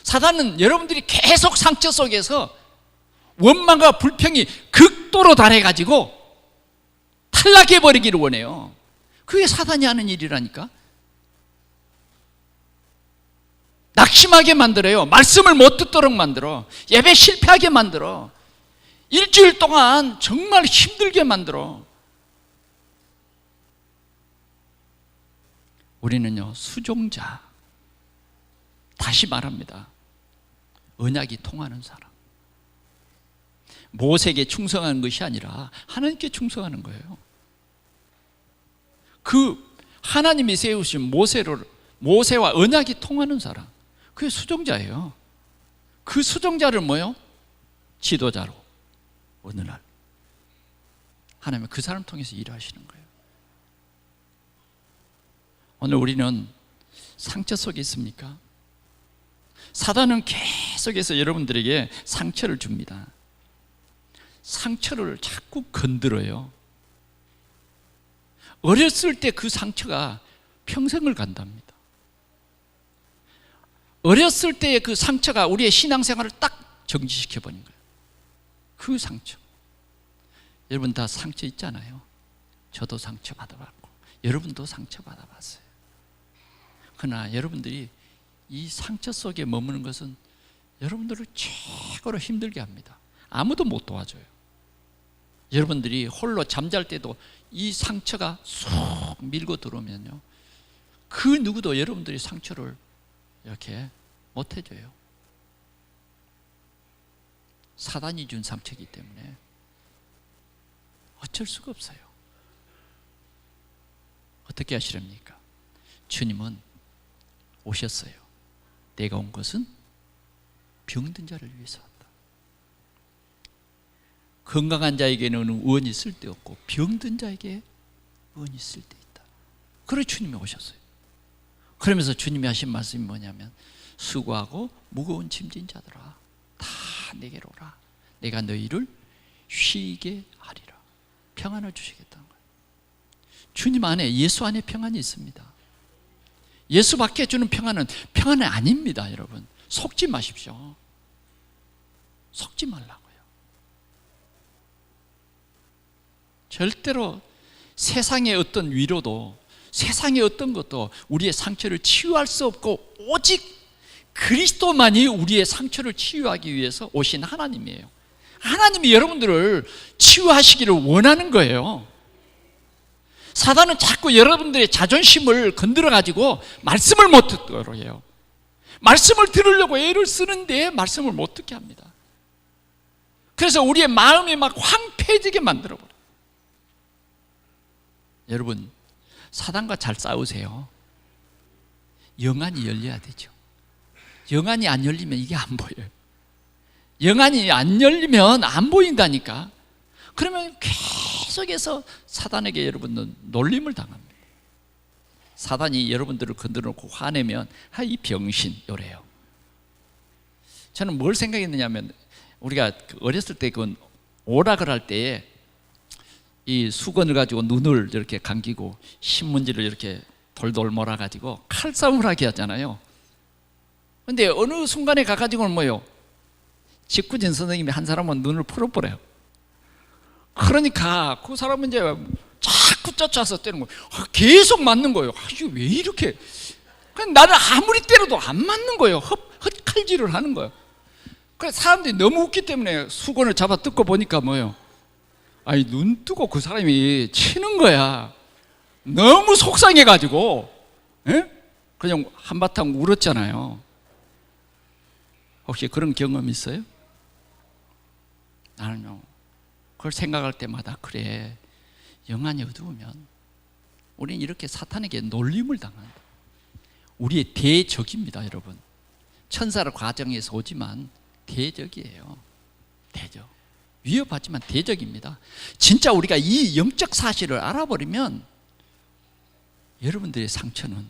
사단은 여러분들이 계속 상처 속에서 원망과 불평이 극도로 달해가지고 탈락해버리기를 원해요. 그게 사단이 하는 일이라니까. 낙심하게 만들어요. 말씀을 못 듣도록 만들어. 예배 실패하게 만들어. 일주일 동안 정말 힘들게 만들어. 우리는요 수종자, 다시 말합니다, 언약이 통하는 사람. 모세에게 충성하는 것이 아니라 하나님께 충성하는 거예요. 그 하나님이 세우신 모세와 언약이 통하는 사람, 그게 수종자예요. 그 수종자를 뭐요? 지도자로 어느 날 하나님은 그 사람 통해서 일하시는 거예요. 오늘 우리는 상처 속에 있습니까? 사단은 계속해서 여러분들에게 상처를 줍니다. 상처를 자꾸 건드려요. 어렸을 때 그 상처가 평생을 간답니다. 어렸을 때의 그 상처가 우리의 신앙생활을 딱 정지시켜버린 거예요. 그 상처. 여러분 다 상처 있잖아요. 저도 상처 받아봤고 여러분도 상처 받아봤어요. 그러나 여러분들이 이 상처 속에 머무는 것은 여러분들을 최고로 힘들게 합니다. 아무도 못 도와줘요. 여러분들이 홀로 잠잘 때도 이 상처가 쏙 밀고 들어오면요, 그 누구도 여러분들이 상처를 이렇게 못 해줘요. 사단이 준 상처이기 때문에 어쩔 수가 없어요. 어떻게 하시렵니까? 주님은 오셨어요. 내가 온 것은 병든 자를 위해서 왔다. 건강한 자에게는 의원이 쓸데없고 병든 자에게 의원이 쓸데있다. 그래 주님이 오셨어요. 그러면서 주님이 하신 말씀이 뭐냐면 수고하고 무거운 짐진 자들아 다 내게로 오라. 내가 너희를 쉬게 하리라. 평안을 주시겠다는 거예요. 주님 안에, 예수 안에 평안이 있습니다. 예수밖에 주는 평안은 평안이 아닙니다. 여러분 속지 마십시오. 속지 말라고요. 절대로 세상의 어떤 위로도, 세상의 어떤 것도 우리의 상처를 치유할 수 없고 오직 그리스도만이 우리의 상처를 치유하기 위해서 오신 하나님이에요. 하나님이 여러분들을 치유하시기를 원하는 거예요. 사단은 자꾸 여러분들의 자존심을 건드려 가지고 말씀을 못 듣도록 해요. 말씀을 들으려고 애를 쓰는데 말씀을 못 듣게 합니다. 그래서 우리의 마음이 막 황폐해지게 만들어 버려요. 여러분 사단과 잘 싸우세요. 영안이 열려야 되죠. 영안이 안 열리면 이게 안 보여요. 영안이 안 열리면 안 보인다니까. 그러면 계속해서 사단에게 여러분은 놀림을 당합니다. 사단이 여러분들을 건드려 놓고 화내면 이 병신 요래요. 저는 뭘 생각했느냐면 우리가 어렸을 때 그 오락을 할 때에 이 수건을 가지고 눈을 이렇게 감기고 신문지를 이렇게 돌돌 몰아 가지고 칼싸움을 하게 하잖아요. 근데 어느 순간에 가가지고는 뭐예요? 직구진 선생님이 한 사람은 눈을 풀어버려요. 그러니까 그 사람은 이제 자꾸 쫓아서 때리는 거예요. 계속 맞는 거예요. 왜 이렇게? 나는 아무리 때려도 안 맞는 거예요. 헛칼질을 하는 거예요. 그래서 사람들이 너무 웃기 때문에 수건을 잡아 뜯고 보니까 뭐예요? 눈 뜨고 그 사람이 치는 거야. 너무 속상해가지고 그냥 한바탕 울었잖아요. 혹시 그런 경험 있어요? 나는요, 그걸 생각할 때마다 그래, 영안이 어두우면 우리는 이렇게 사탄에게 놀림을 당한다. 우리의 대적입니다. 여러분 천사를 과정에서 오지만 대적이에요. 대적. 위협하지만 대적입니다. 진짜 우리가 이 영적 사실을 알아버리면 여러분들의 상처는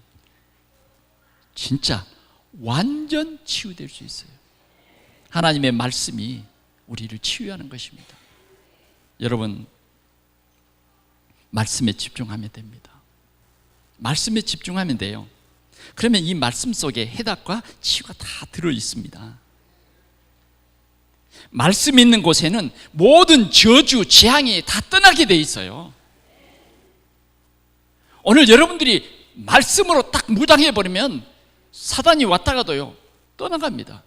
진짜 완전 치유될 수 있어요. 하나님의 말씀이 우리를 치유하는 것입니다. 여러분 말씀에 집중하면 됩니다. 말씀에 집중하면 돼요. 그러면 이 말씀 속에 해답과 치유가 다 들어 있습니다. 말씀 있는 곳에는 모든 저주, 재앙이 다 떠나게 돼 있어요. 오늘 여러분들이 말씀으로 딱 무장해버리면 사단이 왔다가도요 떠나갑니다.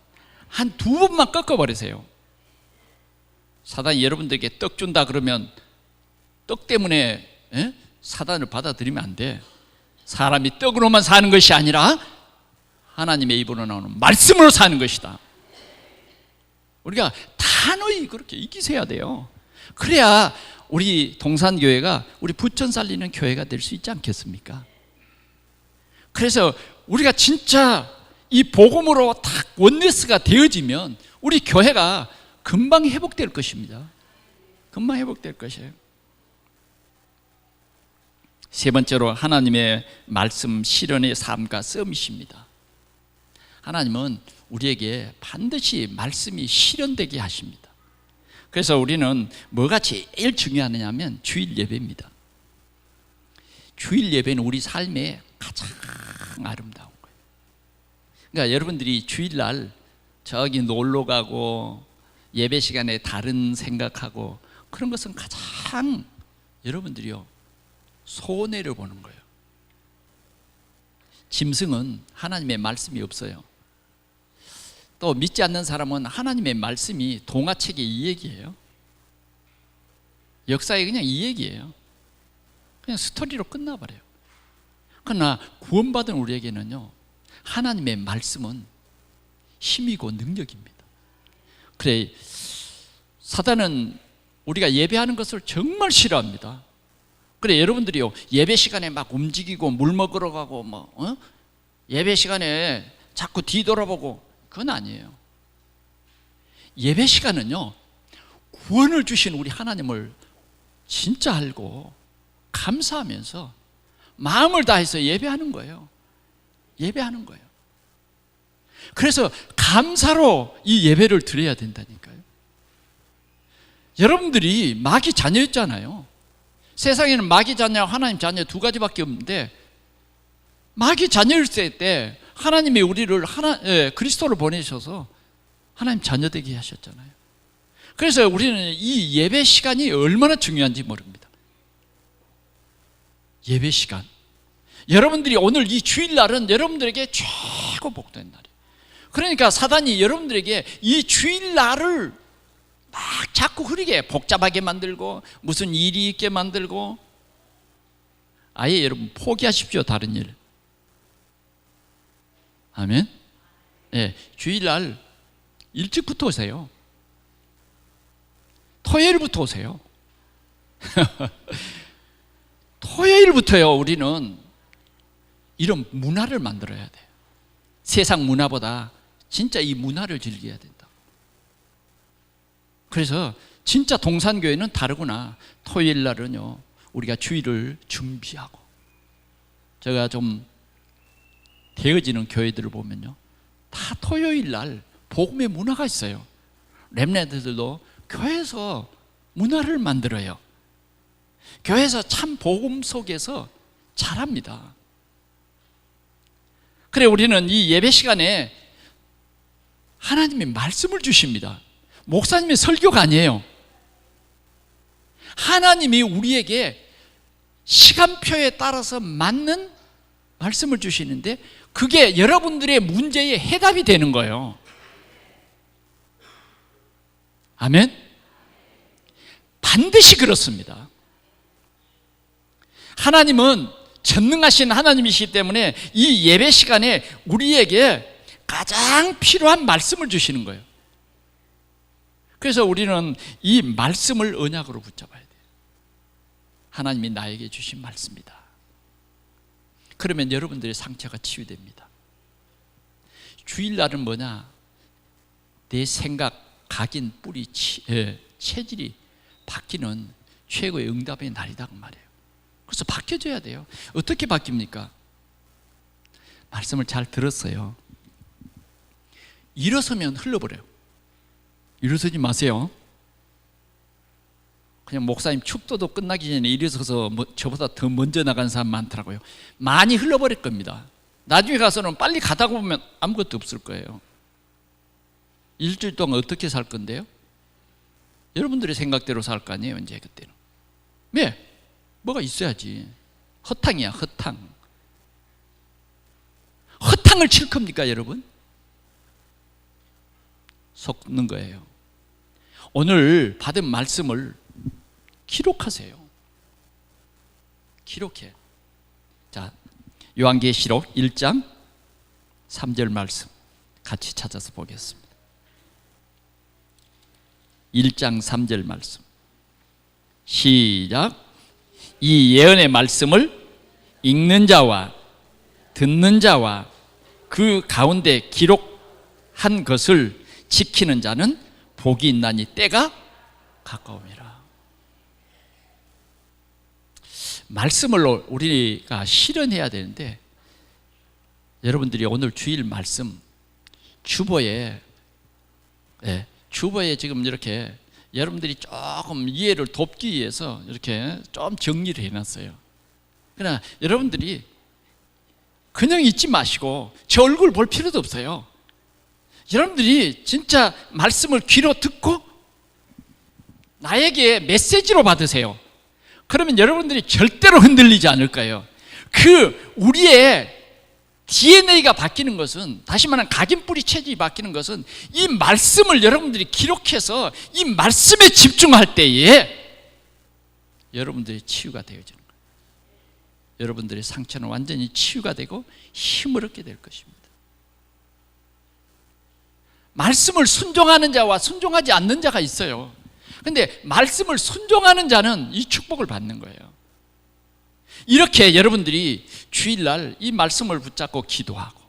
한 2번만 꺾어버리세요. 사단이 여러분들에게 떡 준다 그러면 떡 때문에 사단을 받아들이면 안 돼. 사람이 떡으로만 사는 것이 아니라 하나님의 입으로 나오는 말씀으로 사는 것이다. 우리가 단호히 그렇게 이기셔야 돼요. 그래야 우리 동산교회가 우리 부천 살리는 교회가 될 수 있지 않겠습니까? 그래서 우리가 진짜 이 복음으로 딱 원네스가 되어지면 우리 교회가 금방 회복될 것입니다. 금방 회복될 것이에요. 세 번째로 하나님의 말씀 실현의 삶과 썸이십니다. 하나님은 우리에게 반드시 말씀이 실현되게 하십니다. 그래서 우리는 뭐가 제일 중요하냐면 주일 예배입니다. 주일 예배는 우리 삶에 가장 아름다운 거예요. 그러니까 여러분들이 주일날 저기 놀러 가고 예배 시간에 다른 생각하고 그런 것은 가장 여러분들이요 손해를 보는 거예요. 짐승은 하나님의 말씀이 없어요. 또 믿지 않는 사람은 하나님의 말씀이 동화책의 이 얘기예요. 역사에 그냥 이 얘기예요. 그냥 스토리로 끝나버려요. 그러나 구원받은 우리에게는요 하나님의 말씀은 힘이고 능력입니다. 그래 사단은 우리가 예배하는 것을 정말 싫어합니다. 그래 여러분들이요 예배 시간에 막 움직이고 물 먹으러 가고 예배 시간에 자꾸 뒤돌아보고 그건 아니에요. 예배 시간은요, 구원을 주신 우리 하나님을 진짜 알고 감사하면서 마음을 다해서 예배하는 거예요. 예배하는 거예요. 그래서 감사로 이 예배를 드려야 된다니까요. 여러분들이 마귀 자녀였잖아요. 세상에는 마귀 자녀와 하나님 자녀 두 가지밖에 없는데, 마귀 자녀였을 때 하나님이 우리를 그리스도를 보내셔서 하나님 자녀 되게 하셨잖아요. 그래서 우리는 이 예배 시간이 얼마나 중요한지 모릅니다. 예배 시간. 여러분들이 오늘 이 주일날은 여러분들에게 최고 복된 날이에요. 그러니까 사단이 여러분들에게 이 주일날을 막 자꾸 흐리게 복잡하게 만들고 무슨 일이 있게 만들고, 아예 여러분 포기하십시오, 다른 일. 아멘. 네, 주일날 일찍부터 오세요. 토요일부터 오세요. 토요일부터요, 우리는 이런 문화를 만들어야 돼요. 세상 문화보다 진짜 이 문화를 즐겨야 된다. 그래서 진짜 동산교회는 다르구나. 토요일 날은요, 우리가 주일을 준비하고, 제가 좀 되어지는 교회들을 보면요, 다 토요일 날 복음의 문화가 있어요. 렘넌트들도 교회에서 문화를 만들어요. 교회에서 참 복음 속에서 잘합니다. 그래, 우리는 이 예배 시간에 하나님이 말씀을 주십니다. 목사님의 설교가 아니에요. 하나님이 우리에게 시간표에 따라서 맞는 말씀을 주시는데, 그게 여러분들의 문제의 해답이 되는 거예요. 아멘? 반드시 그렇습니다. 하나님은 전능하신 하나님이시기 때문에 이 예배 시간에 우리에게 가장 필요한 말씀을 주시는 거예요. 그래서 우리는 이 말씀을 언약으로 붙잡아야 돼요. 하나님이 나에게 주신 말씀이다. 그러면 여러분들의 상처가 치유됩니다. 주일날은 뭐냐? 내 생각, 각인, 뿌리, 체질이 바뀌는 최고의 응답의 날이다 그 말이에요. 그래서 바뀌어져야 돼요. 어떻게 바뀝니까? 말씀을 잘 들었어요. 일어서면 흘러버려요. 일어서지 마세요. 그냥 목사님 축도도 끝나기 전에 일어서서 저보다 더 먼저 나간 사람 많더라고요. 많이 흘러버릴 겁니다. 나중에 가서는 빨리 가다 보면 아무것도 없을 거예요. 일주일 동안 어떻게 살 건데요? 여러분들의 생각대로 살 거 아니에요, 이제 그때는. 왜? 뭐가 있어야지. 허탕이야, 허탕. 허탕을 칠 겁니까, 여러분? 속는 거예요. 오늘 받은 말씀을 기록하세요. 기록해. 자, 요한계시록 1장 3절 말씀 같이 찾아서 보겠습니다. 1장 3절 말씀 시작. 이 예언의 말씀을 읽는 자와 듣는 자와 그 가운데 기록한 것을 지키는 자는 복이 있나니 때가 가까움이라. 말씀을 우리가 실현해야 되는데, 여러분들이 오늘 주일 말씀 주보에 지금 이렇게 여러분들이 조금 이해를 돕기 위해서 이렇게 좀 정리를 해놨어요. 그러나 여러분들이 그냥 잊지 마시고 제 얼굴 볼 필요도 없어요. 여러분들이 진짜 말씀을 귀로 듣고 나에게 메시지로 받으세요. 그러면 여러분들이 절대로 흔들리지 않을 거예요. 우리의 DNA가 바뀌는 것은, 다시 말하면 각인 뿌리 체질이 바뀌는 것은 이 말씀을 여러분들이 기록해서 이 말씀에 집중할 때에 여러분들의 치유가 되어지는 거예요. 여러분들의 상처는 완전히 치유가 되고 힘을 얻게 될 것입니다. 말씀을 순종하는 자와 순종하지 않는 자가 있어요. 그런데 말씀을 순종하는 자는 이 축복을 받는 거예요. 이렇게 여러분들이 주일날 이 말씀을 붙잡고 기도하고,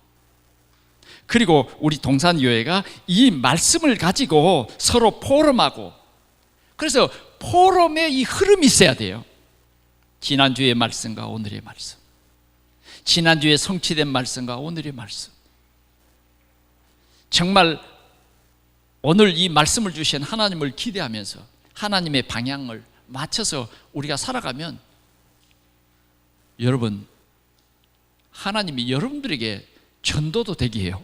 그리고 우리 동산교회가 이 말씀을 가지고 서로 포럼하고, 그래서 포럼에 이 흐름이 있어야 돼요. 지난주의 말씀과 오늘의 말씀, 지난주에 성취된 말씀과 오늘의 말씀. 정말 오늘 이 말씀을 주신 하나님을 기대하면서 하나님의 방향을 맞춰서 우리가 살아가면, 여러분, 하나님이 여러분들에게 전도도 되게 해요.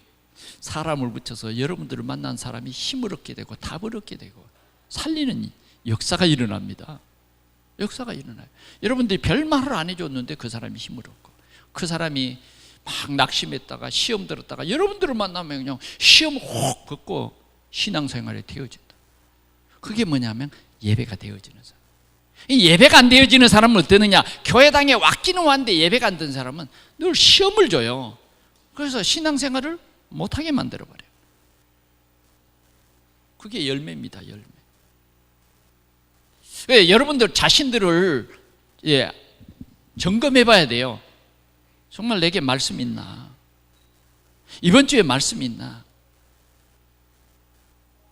사람을 붙여서 여러분들을 만난 사람이 힘을 얻게 되고 답을 얻게 되고 살리는 역사가 일어납니다. 역사가 일어나요. 여러분들이 별 말을 안 해줬는데 그 사람이 힘을 얻고, 그 사람이 막 낙심했다가 시험 들었다가 여러분들을 만나면 그냥 시험 혹 걷고 신앙생활에 되어진다. 그게 뭐냐면 예배가 되어지는 사람. 이 예배가 안 되어지는 사람은 어떠느냐? 교회당에 왔기는 왔는데 예배가 안 되는 사람은 늘 시험을 줘요. 그래서 신앙생활을 못하게 만들어버려요. 그게 열매입니다. 열매. 여러분들 자신들을 점검해 봐야 돼요. 정말 내게 말씀 있나? 이번 주에 말씀 있나?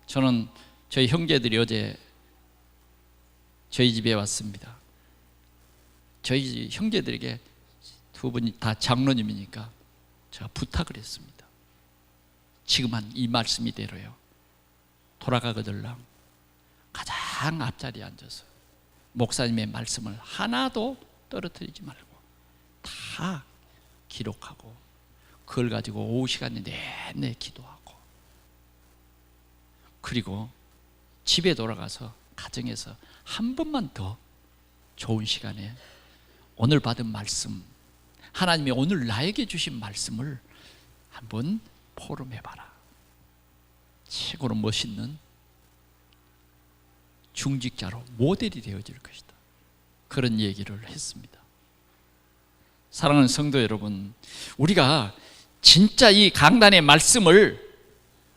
저는 저희 형제들이 어제 저희 집에 왔습니다. 저희 형제들에게 두 분이 다 장로님이니까 제가 부탁을 했습니다. 지금 한 이 말씀 이대로요, 돌아가거들랑 가장 앞자리에 앉아서 목사님의 말씀을 하나도 떨어뜨리지 말고 다 기록하고, 그걸 가지고 오후 시간에 내내 기도하고, 그리고 집에 돌아가서 가정에서 한 번만 더 좋은 시간에 오늘 받은 말씀, 하나님이 오늘 나에게 주신 말씀을 한번 포럼해봐라. 최고로 멋있는 중직자로 모델이 되어질 것이다. 그런 얘기를 했습니다. 사랑하는 성도 여러분, 우리가 진짜 이 강단의 말씀을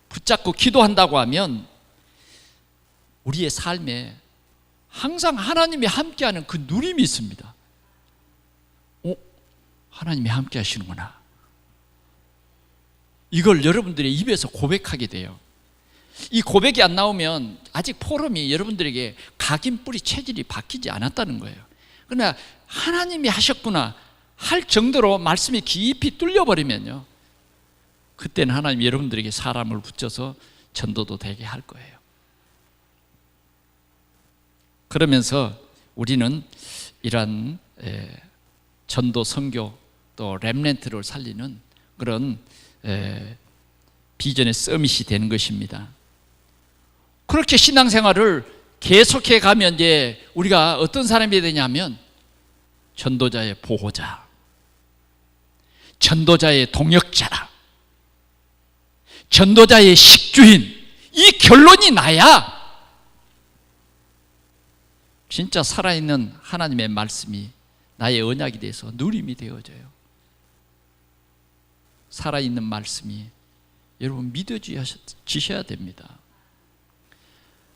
붙잡고 기도한다고 하면 우리의 삶에 항상 하나님이 함께하는 그 누림이 있습니다. 하나님이 함께 하시는구나. 이걸 여러분들의 입에서 고백하게 돼요. 이 고백이 안 나오면 아직 포럼이 여러분들에게 각인 뿌리 체질이 바뀌지 않았다는 거예요. 그러나 하나님이 하셨구나 할 정도로 말씀이 깊이 뚫려버리면요, 그때는 하나님이 여러분들에게 사람을 붙여서 전도도 되게 할 거예요. 그러면서 우리는 이러한 전도, 선교, 또 렘넌트를 살리는 그런 비전의 서밋이 되는 것입니다. 그렇게 신앙생활을 계속해 가면 이제 우리가 어떤 사람이 되냐면 전도자의 보호자, 전도자의 동역자, 전도자의 식주인, 이 결론이 나야 진짜 살아있는 하나님의 말씀이 나의 언약이 돼서 누림이 되어져요. 살아있는 말씀이 여러분 믿어지셔야 됩니다.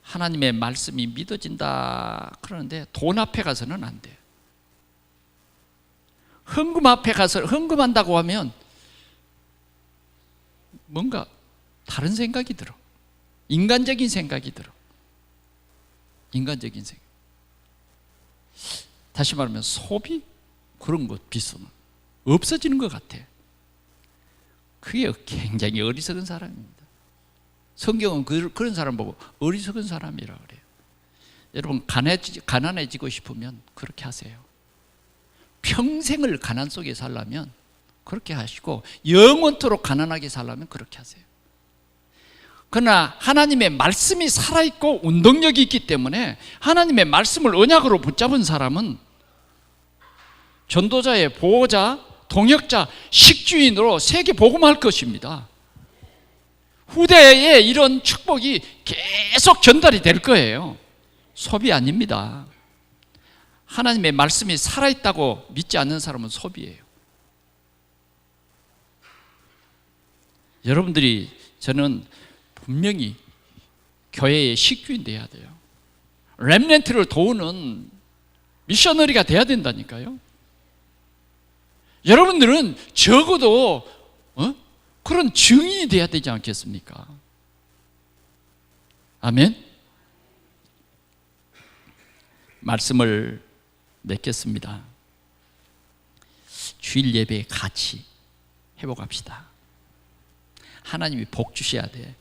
하나님의 말씀이 믿어진다 그러는데 돈 앞에 가서는 안 돼요. 헌금 앞에 가서 헌금한다고 하면 뭔가 다른 생각이 들어. 인간적인 생각이 들어. 인간적인 생각. 다시 말하면 소비? 그런 것 비싸면 없어지는 것 같아. 그게 굉장히 어리석은 사람입니다. 성경은 그런 사람 보고 어리석은 사람이라고 그래요. 여러분 가난해지고 싶으면 그렇게 하세요. 평생을 가난 속에 살려면 그렇게 하시고, 영원토록 가난하게 살려면 그렇게 하세요. 그러나 하나님의 말씀이 살아있고 운동력이 있기 때문에 하나님의 말씀을 언약으로 붙잡은 사람은 전도자의 보호자, 동역자, 식주인으로 세계 복음할 것입니다. 후대에 이런 축복이 계속 전달이 될 거예요. 소비 아닙니다. 하나님의 말씀이 살아있다고 믿지 않는 사람은 소비예요. 여러분들이, 저는 분명히 교회의 식주인 돼야 돼요. 렘넌트를 도우는 미셔너리가 돼야 된다니까요. 여러분들은 적어도 그런 증인이 돼야 되지 않겠습니까? 아멘. 말씀을 맺겠습니다. 주일 예배의 가치 회복합시다. 하나님이 복 주셔야 돼.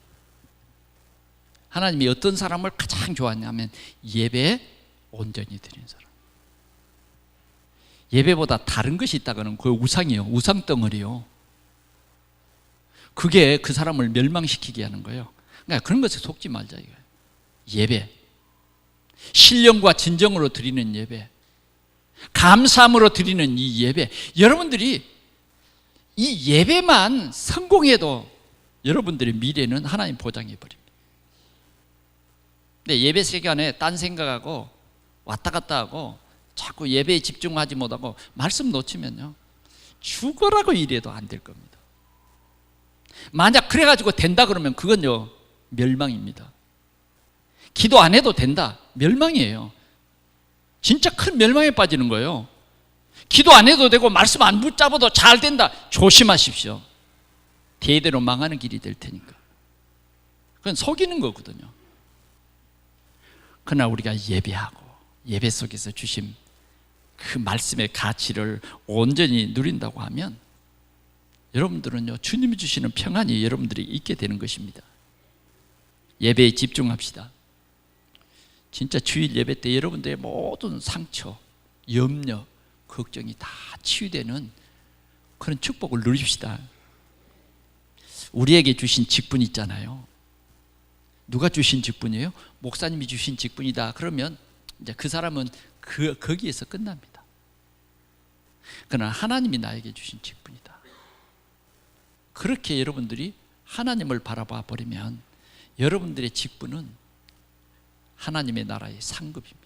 하나님이 어떤 사람을 가장 좋아하냐면 예배에 온전히 드리는 사람. 예배보다 다른 것이 있다고는 그 우상이요, 우상 덩어리요. 그게 그 사람을 멸망시키게 하는 거예요. 그러니까 그런 것에 속지 말자 이거예요. 예배, 신령과 진정으로 드리는 예배, 감사함으로 드리는 이 예배, 여러분들이 이 예배만 성공해도 여러분들의 미래는 하나님 보장해 버립니다. 근데 예배 시간에 딴 생각하고 왔다 갔다 하고 자꾸 예배에 집중하지 못하고 말씀 놓치면요, 죽어라고 일해도 안 될 겁니다. 만약 그래가지고 된다 그러면 그건요, 멸망입니다. 기도 안 해도 된다, 멸망이에요. 진짜 큰 멸망에 빠지는 거예요. 기도 안 해도 되고 말씀 안 붙잡아도 잘 된다, 조심하십시오. 대대로 망하는 길이 될 테니까. 그건 속이는 거거든요. 그러나 우리가 예배하고 예배 속에서 주신 그 말씀의 가치를 온전히 누린다고 하면 여러분들은요, 주님이 주시는 평안이 여러분들이 있게 되는 것입니다. 예배에 집중합시다. 진짜 주일 예배 때 여러분들의 모든 상처, 염려, 걱정이 다 치유되는 그런 축복을 누립시다. 우리에게 주신 직분 있잖아요. 누가 주신 직분이에요? 목사님이 주신 직분이다. 그러면 이제 그 사람은 거기에서 끝납니다. 그러나 하나님이 나에게 주신 직분이다. 그렇게 여러분들이 하나님을 바라봐 버리면 여러분들의 직분은 하나님의 나라의 상급입니다.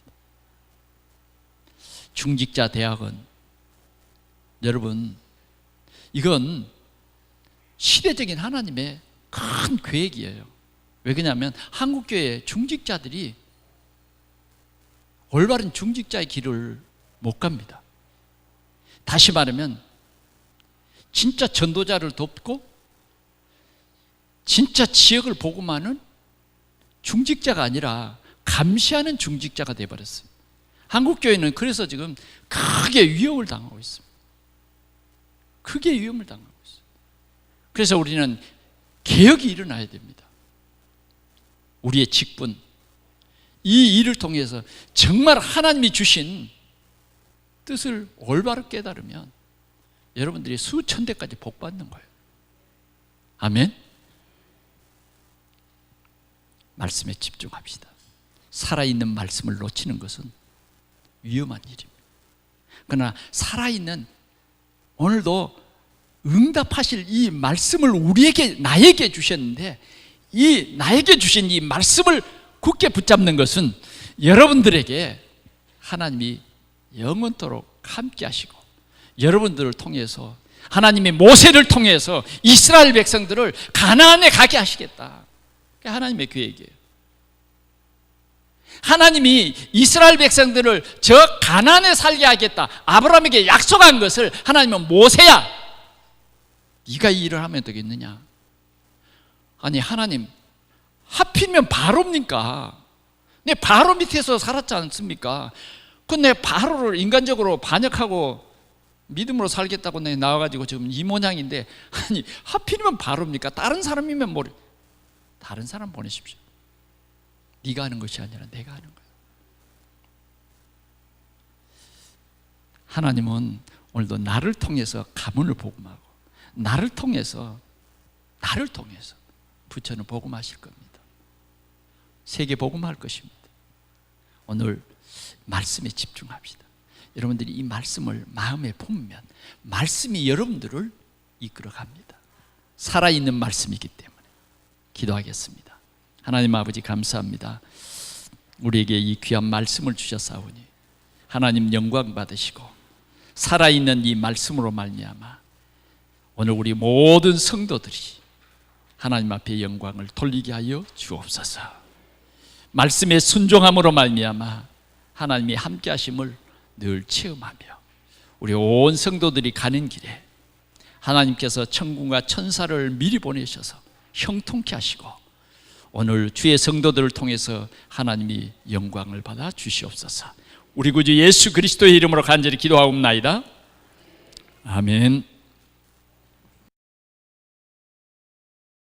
중직자 대학은 여러분, 이건 시대적인 하나님의 큰 계획이에요. 왜 그러냐면 한국교회 중직자들이 올바른 중직자의 길을 못 갑니다. 다시 말하면 진짜 전도자를 돕고 진짜 지역을 복음하는 중직자가 아니라 감시하는 중직자가 되어버렸어요. 한국교회는 그래서 지금 크게 위협을 당하고 있습니다. 크게 위협을 당하고 있어요. 그래서 우리는 개혁이 일어나야 됩니다. 우리의 직분, 이 일을 통해서 정말 하나님이 주신 뜻을 올바로 깨달으면 여러분들이 수천 대까지 복 받는 거예요. 아멘. 말씀에 집중합시다. 살아있는 말씀을 놓치는 것은 위험한 일입니다. 그러나 살아있는, 오늘도 응답하실 이 말씀을 나에게 주셨는데, 이 나에게 주신 이 말씀을 굳게 붙잡는 것은 여러분들에게 하나님이 영원토록 함께 하시고, 여러분들을 통해서 하나님의 모세를 통해서 이스라엘 백성들을 가나안에 가게 하시겠다. 그게 하나님의 계획이에요. 하나님이 이스라엘 백성들을 저 가나안에 살게 하겠다, 아브라함에게 약속한 것을 하나님은 모세야, 네가 이 일을 하면 되겠느냐. 아니 하나님, 하필이면 바로입니까? 내 바로 밑에서 살았지 않습니까? 근데 바로를 인간적으로 반역하고 믿음으로 살겠다고 내 나와가지고 지금 이 모양인데, 아니 하필이면 바로입니까? 다른 사람이면 모르. 다른 사람 보내십시오. 네가 하는 것이 아니라 내가 하는 거예요. 하나님은 오늘도 나를 통해서 가문을 복음하고 나를 통해서 부처는 복음하실 겁니다. 세계 복음할 것입니다. 오늘 말씀에 집중합시다. 여러분들이 이 말씀을 마음에 품으면 말씀이 여러분들을 이끌어갑니다. 살아있는 말씀이기 때문에. 기도하겠습니다. 하나님 아버지 감사합니다. 우리에게 이 귀한 말씀을 주셨사오니 하나님 영광 받으시고 살아있는 이 말씀으로 말미암아 오늘 우리 모든 성도들이 하나님 앞에 영광을 돌리게 하여 주옵소서. 말씀의 순종함으로 말미암아 하나님이 함께 하심을 늘 체험하며 우리 온 성도들이 가는 길에 하나님께서 천군과 천사를 미리 보내셔서 형통케 하시고 오늘 주의 성도들을 통해서 하나님이 영광을 받아 주시옵소서. 우리 구주 예수 그리스도의 이름으로 간절히 기도하옵나이다. 아멘.